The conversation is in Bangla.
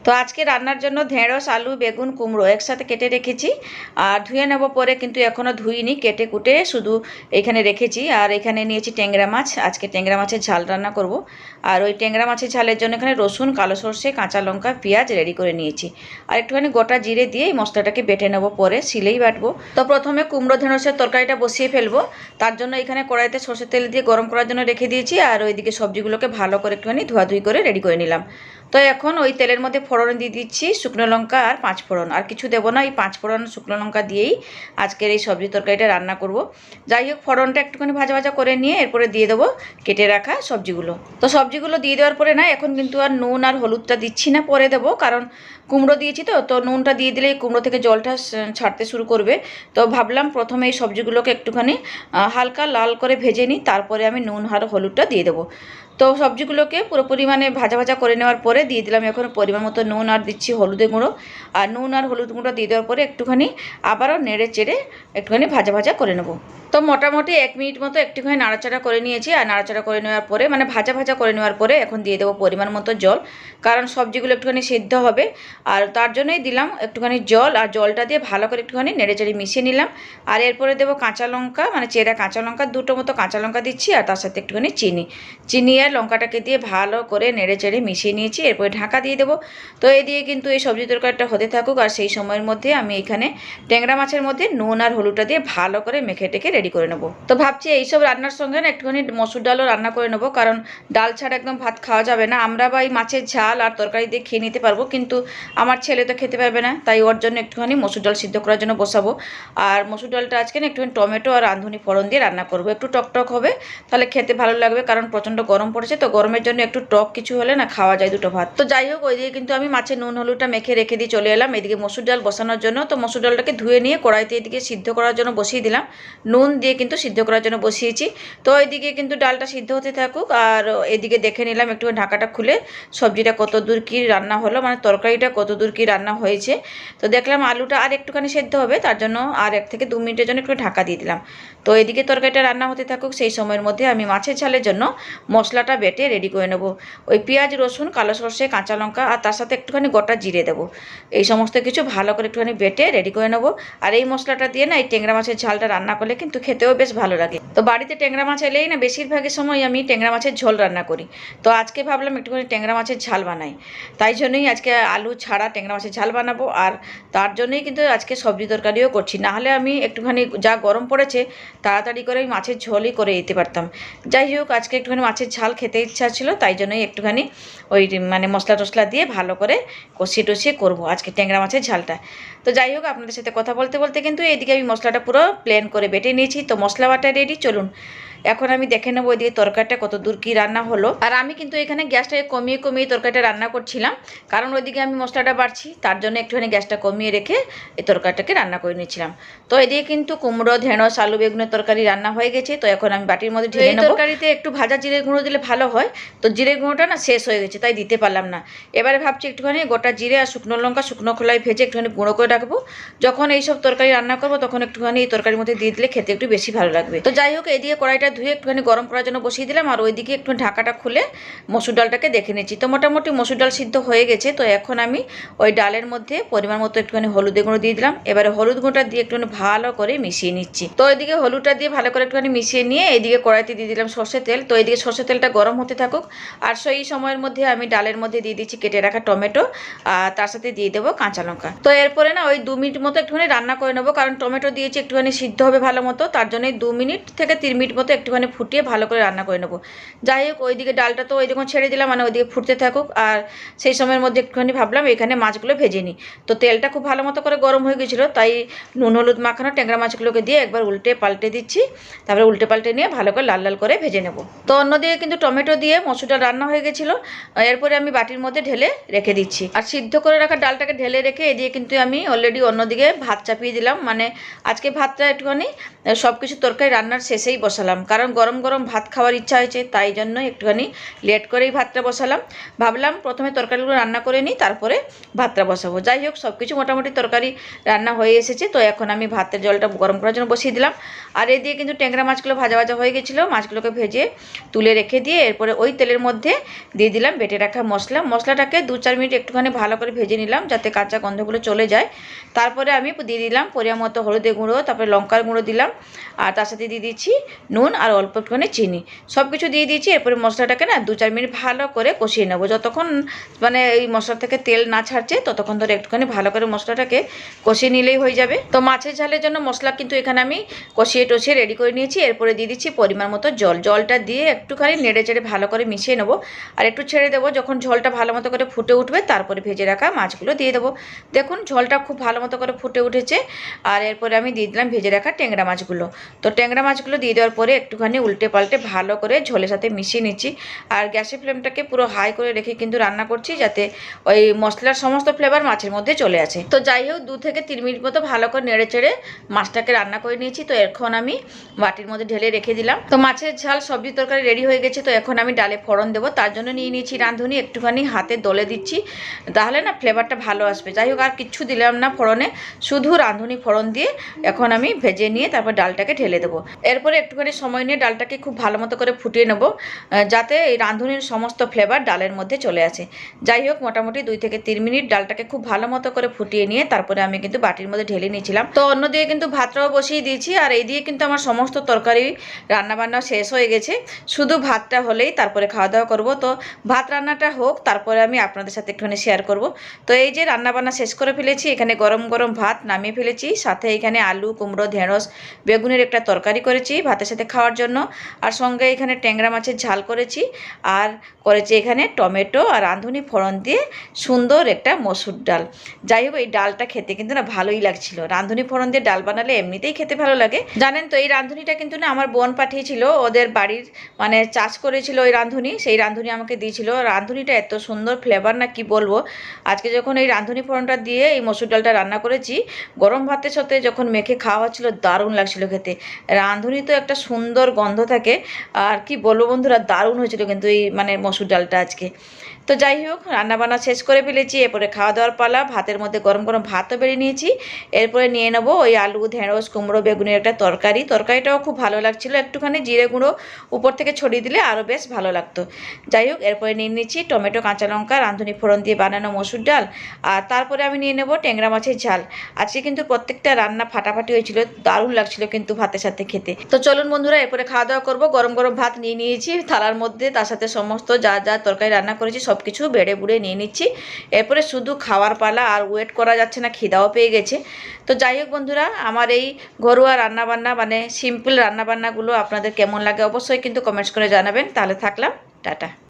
তো আজকে রান্নার জন্য ঢেঁড়স, আলু, বেগুন, কুমড়ো একসাথে কেটে রেখেছি আর ধুয়ে নেব পরে, কিন্তু এখনও ধুইনি, কেটে কুটে শুধু এখানে রেখেছি। আর এখানে নিয়েছি ট্যাংরা মাছ, আজকে ট্যাংরা মাছের ঝাল রান্না করব। আর ওই ট্যাংরা মাছের ঝালের জন্য এখানে রসুন, কালো সর্ষে, কাঁচা লঙ্কা, পেঁয়াজ রেডি করে নিয়েছি। আর একটুখানি গোটা জিরে দিয়ে এই মশলাটাকে বেটে নেব, পরে শিলেই বাটবো। তো প্রথমে কুমড়ো ঢেঁড়সের তরকারিটা বসিয়ে ফেলবো। তার জন্য এখানে কড়াইতে সর্ষের তেল দিয়ে গরম করার জন্য রেখে দিয়েছি। আর ওইদিকে সবজিগুলোকে ভালো করে একটুখানি ধোয়াধুয়ি করে রেডি করে নিলাম। তো এখন ওই তেলের মধ্যে ফোড়ন দিয়ে দিচ্ছি শুকনো লঙ্কা আর পাঁচ ফোড়ন, আর কিছু দেবো না। এই পাঁচ ফোড়ন শুকনো লঙ্কা দিয়েই আজকের এই সবজি তরকারিটা রান্না করব। যাই হোক, ফোড়নটা একটুখানি ভাজা ভাজা করে নিয়ে এরপরে দিয়ে দেবো কেটে রাখা সবজিগুলো। তো সবজিগুলো দিয়ে দেওয়ার পরে না, এখন কিন্তু আর নুন আর হলুদটা দিচ্ছি না, পরে দেবো, কারণ কুমড়ো দিয়েছি। তো নুনটা দিয়ে দিলে কুমড়ো থেকে জলটা ছাড়তে শুরু করবে। তো ভাবলাম প্রথমে এই সবজিগুলোকে একটুখানি হালকা লাল করে ভেজে নিই, তারপরে আমি নুন আর হলুদটা দিয়ে দেবো। তো সবজিগুলোকে পুরো পরিমাণে ভাজা ভাজা করে নেওয়ার পরে দিয়ে দিলাম এখন পরিমাণ মতো নুন, আর দিচ্ছি হলুদের গুঁড়ো। আর নুন আর হলুদ গুঁড়ো দিয়ে দেওয়ার পরে একটুখানি আবারও নেড়ে চেড়ে একটুখানি ভাজা ভাজা করে নেব। তো মোটামুটি 1 মিনিট মতো একটুখানি নাড়াচাড়া করে নিয়েছি। আর নাড়াচাড়া করে নেওয়ার পরে, মানে ভাজা ভাজা করে নেওয়ার পরে এখন দিয়ে দেবো পরিমাণ মতো জল, কারণ সবজিগুলো একটুখানি সিদ্ধ হবে। আর তার জন্যই দিলাম একটুখানি জল, আর জলটা দিয়ে ভালো করে একটুখানি নেড়ে চেড়ে মিশিয়ে নিলাম। আর এরপরে দেবো কাঁচা লঙ্কা, মানে চেরা কাঁচা লঙ্কা, 2টো মতো কাঁচা লঙ্কা দিচ্ছি, আর তার সাথে একটুখানি চিনি আর লঙ্কাটাকে দিয়ে ভালো করে নেড়ে চেড়ে মিশিয়ে নিয়েছি। এরপরে ঢাকা দিয়ে দেবো। তো এই দিয়ে কিন্তু এই সবজি তরকারিটা হতে থাকুক, আর সেই সময়ের মধ্যে আমি এখানে ট্যাংরা মাছের মধ্যে নুন আর হলুদটা দিয়ে ভালো করে মেখে টেকে রেডি করে নেবো। তো ভাবছি এইসব রান্নার সঙ্গে না একটুখানি মসুর ডালও রান্না করে নেবো, কারণ ডাল ছাড়া একদম ভাত খাওয়া যাবে না। আমরা বা এই মাছের ঝাল আর তরকারি দিয়ে খেয়ে নিতে পারবো, কিন্তু আমার ছেলে তো খেতে পারবে না, তাই ওর জন্য একটুখানি মসুর ডাল সিদ্ধ করার জন্য বসাবো। আর মসুর ডালটা আজকে না একটুখানি টমেটো আর রাঁধুনি ফোড়ন দিয়ে রান্না করবো, একটু টকটক হবে, তাহলে খেতে ভালো লাগবে। কারণ প্রচণ্ড গরম পড়েছে, তো গরমের জন্য একটু টক কিছু হলে না খাওয়া যায় দুটো ভাত। তো যাই হোক, ওইদিকে কিন্তু আমি মাছের নুন হলুদটা মেখে রেখে দিয়ে চলে এলাম এদিকে মসুর ডাল বসানোর জন্য। তো মসুর ডালটাকে ধুয়ে নিয়ে কড়াইতে এদিকে সিদ্ধ করার জন্য বসিয়ে দিলাম, নুন দিয়ে কিন্তু সিদ্ধ করার জন্য বসিয়েছি। তো এদিকে কিন্তু ডালটা সিদ্ধ হতে থাকুক, আর এদিকে দেখে নিলাম একটু ঢাকাটা খুলে সবজিটা কত দূর কী রান্না হলো, মানে তরকারিটা কত দূর কী রান্না হয়েছে। তো দেখলাম আলুটা আর একটুখানি সেদ্ধ হবে, তার জন্য আর 1 থেকে 2 মিনিটের জন্য একটু ঢাকা দিয়ে দিলাম। তো এদিকে তরকারিটা রান্না হতে থাকুক, সেই সময়ের মধ্যে আমি মাছের ঝালের জন্য মশলাটা বেটে রেডি করে নেব। ওই পেঁয়াজ, রসুন, কালো সর্ষে, কাঁচা লঙ্কা, আর তার সাথে একটুখানি গোটা জিরে দেবো। এই সমস্ত কিছু ভালো করে একটুখানি বেটে রেডি করে নেব। আর এই মশলাটা দিয়ে না এই ট্যাংরা মাছের ঝালটা রান্না করলে কিন্তু খেতেও বেশ ভালো লাগে। তো বাড়িতে ট্যাংরা মাছ এলেই না বেশিরভাগই সময় আমি ট্যাংরা মাছের ঝোল রান্না করি। তো আজকে ভাবলাম একটুখানি ট্যাংরা মাছের ঝাল বানাই, তাই জন্যই আজকে আলু ছাড়া ট্যাংরা মাছের ঝাল বানাবো। আর তার জন্যই কিন্তু আজকে সবজি তরকারিও করছি, নাহলে আমি একটুখানি যা গরম পড়েছে তাড়াতাড়ি করে মাছের ঝোলই করে দিতে পারতাম। যাই হোক, আজকে একটুখানি মাছের ঝাল খেতে ইচ্ছা ছিল, তাই জন্যই একটুখানি ওই মানে মশলা টশলা দিয়ে ভালো করে কষিয়ে টষিয়ে করবো আজকে ট্যাংরা মাছের ঝালটা। তো যাই হোক, আপনাদের সাথে কথা বলতে বলতে কিন্তু এদিকে আমি মশলাটা পুরো প্লেন করে বেটে নিয়েছি। তো মশলা বাটা রেডি, চলুন এখন আমি দেখে নেবো ওইদিকে তরকারিটা কত দূর কী রান্না হলো। আর আমি কিন্তু এখানে গ্যাসটাকে কমিয়ে কমিয়ে তরকারিটা রান্না করছিলাম, কারণ ওইদিকে আমি মশলাটা বাড়ছি, তার জন্য একটুখানি গ্যাসটা কমিয়ে রেখে এই তরকারিটাকে রান্না করে নিয়েছিলাম। তো এদিকে কিন্তু কুমড়ো, ঢেঁড়স, আলু, বেগুনের তরকারি রান্না হয়ে গেছে। তো এখন আমি বাটির মধ্যে ঢেলে নেব। তরকারিতে একটু ভাজা জিরে গুঁড়ো দিলে ভালো হয়, তো জিরে গুঁড়োটা না শেষ হয়ে গেছে, তাই দিতে পারলাম না। এবারে ভাবছি একটুখানি গোটা জিরে আর শুকনো লঙ্কা শুকনো খোলায় ভেজে একটুখানি গুঁড়ো করে রাখবো, যখন এইসব তরকারি রান্না করবো তখন একটুখানি এই তরকারির মধ্যে দিয়ে দিলে খেতে একটু বেশি ভালো লাগবে। তো যাই হোক, এদিকে কড়াইটা ধুয়ে একটুখানি গরম করার জন্য বসিয়ে দিলাম, আর ওইদিকে একটু ঢাকাটা খুলে মসুর ডালটাকে দেখে নিচ্ছি। তো মোটামুটি মসুর ডাল সিদ্ধ হয়ে গেছে। তো এখন আমি ওই ডালের মধ্যে পরিমাণ মতো একটুখানি হলুদের গুঁড়ো দিয়ে দিলাম। এবারে হলুদ গুঁড়োটা দিয়ে একটুখানি ভালো করে মিশিয়ে নিচ্ছি। তো এদিকে হলুদটা দিয়ে ভালো করে একটুখানি মিশিয়ে নিয়ে এইদিকে কড়াইতে দিয়ে দিলাম সর্ষের তেল। তো এইদিকে সর্ষের তেলটা গরম হতে থাকুক, আর সেই সময়ের মধ্যে আমি ডালের মধ্যে দিয়ে দিচ্ছি কেটে রাখা টমেটো, আর তার সাথে দিয়ে দেবো কাঁচা লঙ্কা। তো এরপরে না ওই 2 মিনিট মতো একটুখানি রান্না করে নেবো, কারণ টমেটো দিয়েছি একটুখানি সিদ্ধ হবে ভালো মতো, তার জন্য 2 মিনিট থেকে 3 মিনিট মতো একটুখানি ফুটিয়ে ভালো করে রান্না করে নেবো। যাই হোক, ওইদিকে ডালটা তো ওইদিকে ছেড়ে দিলাম, মানে ওইদিকে ফুটতে থাকুক, আর সেই সময়ের মধ্যে একটুখানি ভাবলাম এখানে মাছগুলো ভেজে নিই। তো তেলটা খুব ভালো মতো করে গরম হয়ে গেছিলো, তাই নুন হলুদ মাখানো ট্যাংরা মাছগুলোকে দিয়ে একবার উল্টে পাল্টে দিচ্ছি, তারপরে উল্টে পাল্টে নিয়ে ভালো করে লাল লাল করে ভেজে নেব। তো অন্যদিকে কিন্তু টমেটো দিয়ে মসুরটা রান্না হয়ে গেছিলো, এরপরে আমি বাটির মধ্যে ঢেলে রেখে দিচ্ছি। আর সিদ্ধ করে রাখা ডালটাকে ঢেলে রেখে এদিকে কিন্তু আমি অলরেডি অন্যদিকে ভাত চাপিয়ে দিলাম, মানে আজকে ভাতটা একটুখানি সব কিছু তরকারি রান্নার শেষেই বসালাম, কারণ গরম গরম ভাত খাওয়ার ইচ্ছা হয়েছে, তাই জন্য একটুখানি লেট করেই ভাতটা বসালাম। ভাবলাম প্রথমে তরকারিগুলো রান্না করে নিই, তারপরে ভাতটা বসাবো। যাই হোক, সব কিছু মোটামুটি তরকারি রান্না হয়ে এসেছে। তো এখন আমি ভাতের জলটা গরম করার জন্য বসিয়ে দিলাম। আর এদিকে কিন্তু ট্যাংরা মাছগুলো ভাজা ভাজা হয়ে গেছিলো। মাছগুলোকে ভেজে তুলে রেখে দিয়ে এরপরে ওই তেলের মধ্যে দিয়ে দিলাম বেটে রাখা মশলাটাকে 2-4 মিনিট একটুখানি ভালো করে ভেজে নিলাম, যাতে কাঁচা গন্ধগুলো চলে যায়। তারপরে আমি দিয়ে দিলাম পরিমাণ মতো হলুদের গুঁড়ো, তারপরে লঙ্কার গুঁড়ো দিলাম, আর তার সাথে দিয়ে দিচ্ছি নুন আর অল্প একটুখানি চিনি, সব কিছু দিয়ে দিয়েছি। এরপরে মশলাটাকে না 2-4 মিনিট ভালো করে কষিয়ে নেবো। যতক্ষণ মানে এই মশলা থেকে তেল না ছাড়ছে ততক্ষণ ধরে একটুখানি ভালো করে মশলাটাকে কষিয়ে নিলেই হয়ে যাবে। তো মাছের ঝালের জন্য মশলা কিন্তু এখানে আমি কষিয়ে টষিয়ে রেডি করে নিয়েছি। এরপরে দিয়ে দিচ্ছি পরিমাণ মতো জলটা দিয়ে একটুখানি নেড়ে চেড়ে ভালো করে মিশিয়ে নেবো, আর একটু ছেড়ে দেবো। যখন ঝোলটা ভালো মতো করে ফুটে উঠবে তারপরে ভেজে রাখা মাছগুলো দিয়ে দেবো। দেখুন ঝোলটা খুব ভালো মতো করে ফুটে উঠেছে। আর এরপরে আমি দিয়ে দিলাম ভেজে রাখা ট্যাংরা মাছগুলো। তো ট্যাংরা মাছগুলো দিয়ে দেওয়ার পরে একটুখানি উল্টে পাল্টে ভালো করে ঝোলের সাথে মিশিয়ে নিচ্ছি। আর গ্যাসের ফ্লেমটাকে পুরো হাই করে রেখে কিন্তু রান্না করছি, যাতে ওই মশলার সমস্ত ফ্লেভার মাছের মধ্যে চলে আসে। তো যাই হোক, 2 থেকে 3 মিনিট মতো ভালো করে নেড়ে চেড়ে মাছটাকে রান্না করে নিয়েছি। তো এখন আমি বাটির মধ্যে ঢেলে রেখে দিলাম। তো মাছের ঝাল সবজি তরকারি রেডি হয়ে গেছে। তো এখন আমি ডালে ফোড়ন দেবো, তার জন্য নিয়ে নিয়েছি রাঁধুনি। একটুখানি হাতে দলে দিচ্ছি, তাহলে না ফ্লেভারটা ভালো আসবে। যাই হোক, আর কিচ্ছু দিলাম না ফোড়নে, শুধু রাঁধুনি ফোড়ন দিয়ে এখন আমি ভেজে নিয়ে তারপর ডালটাকে ঢেলে দেবো। এরপরে একটুখানি সময় নিয়ে ডালটাকে খুব ভালো মতো করে ফুটিয়ে নেবো, যাতে এই রাঁধুনির সমস্ত ফ্লেভার ডালের মধ্যে চলে আসে। যাই হোক, মোটামুটি 2 থেকে 3 মিনিট ডালটাকে খুব ভালো মতো করে ফুটিয়ে নিয়ে তারপরে আমি কিন্তু বাটির মধ্যে ঢেলে নিয়েছিলাম। তো অন্যদিকে কিন্তু ভাতটাও বসিয়ে দিয়েছি, আর এই দিয়ে কিন্তু আমার সমস্ত তরকারি রান্নাবান্না শেষ হয়ে গেছে। শুধু ভাতটা হলেই তারপরে খাওয়া দাওয়া করবো। তো ভাত রান্নাটা হোক, তারপরে আমি আপনাদের সাথে একটুখানি শেয়ার করব। তো এই যে রান্নাবান্না শেষ করে ফেলেছি, এখানে গরম গরম ভাত নামিয়ে ফেলেছি, সাথে এখানে আলু, কুমড়ো, ঢেঁড়স, বেগুনের একটা তরকারি করেছি ভাতের সাথে খাওয়ার জন্য, আর সঙ্গে এখানে ট্যাংরা মাছের ঝাল করেছি, আর করেছি এখানে টমেটো আর রাঁধুনি ফোড়ন দিয়ে সুন্দর একটা মসুর ডাল। যাই হোক, এই ডালটা খেতে কিন্তু না ভালোই লাগছিল। রাঁধুনি ফোড়ন দিয়ে ডাল বানালে এমনিতেই খেতে ভালো লাগে। জানেন তো, এই রাঁধুনিটা কিন্তু না আমার বোন পাঠিয়েছিল, ওদের বাড়ির মানে চাষ করেছিল ওই রাঁধুনি, সেই রাঁধুনি আমাকে দিয়েছিল। রাঁধুনিটা এত সুন্দর ফ্লেভার না কি বলবো। আজকে যখন এই রাঁধুনি ফোড়নটা দিয়ে এই মসুর ডালটা রান্না করেছি, গরম ভাতের সাথে যখন মেখে খাওয়া হচ্ছিল, দারুণ লাগছিল খেতে। রাঁধুনি তো একটা সুন্দর গন্ধ থাকে, আর কি বলবো বন্ধুরা, দারুণ হয়েছিল কিন্তু এই মানে মসুর ডালটা আজকে। তো যাই হোক, রান্নাবান্না শেষ করে ফেলেছি। এরপরে খাওয়া দাওয়ার পালা। ভাতের মধ্যে গরম গরম ভাতও বেড়ে নিয়েছি। এরপরে নিয়ে নেবো ওই আলু, ঢেঁড়স, কুমড়ো, বেগুনের একটা তরকারিটাও খুব ভালো লাগছিল। একটুখানি জিরে গুঁড়ো উপর থেকে ছড়িয়ে দিলে আরও বেশ ভালো লাগতো। যাই হোক, এরপরে নিয়ে নিচ্ছি টমেটো, কাঁচা লঙ্কা, রাঁধুনি ফোড়ন দিয়ে বানানো মসুর ডাল, আর তারপরে আমি নিয়ে নেবো ট্যাংরা মাছের ঝাল। আজকে কিন্তু প্রত্যেকটা রান্না ফাটাফাটি হয়েছিল, দারুণ লাগছিল কিন্তু ভাতের সাথে খেতে। তো চলুন বন্ধুরা, এরপরে খাওয়া দাওয়া করবো। গরম গরম ভাত নিয়ে নিয়েছি থালার মধ্যে, তার সাথে সমস্ত যা যা তরকারি রান্না করেছি সব কিছু বেড়ে বুড়ে নিয়ে নিচ্ছি। এরপরে শুধু খাওয়ার পালা, আর ওয়েট করা যাচ্ছে না, খিদাও পেয়ে গেছে। তো যাই হোক বন্ধুরা, আমার এই ঘরোয়া রান্নাবান্না মানে সিম্পল রান্নাবান্নাগুলো আপনাদের কেমন লাগে অবশ্যই কিন্তু কমেন্টস করে জানাবেন। তাহলে থাকলাম, টাটা।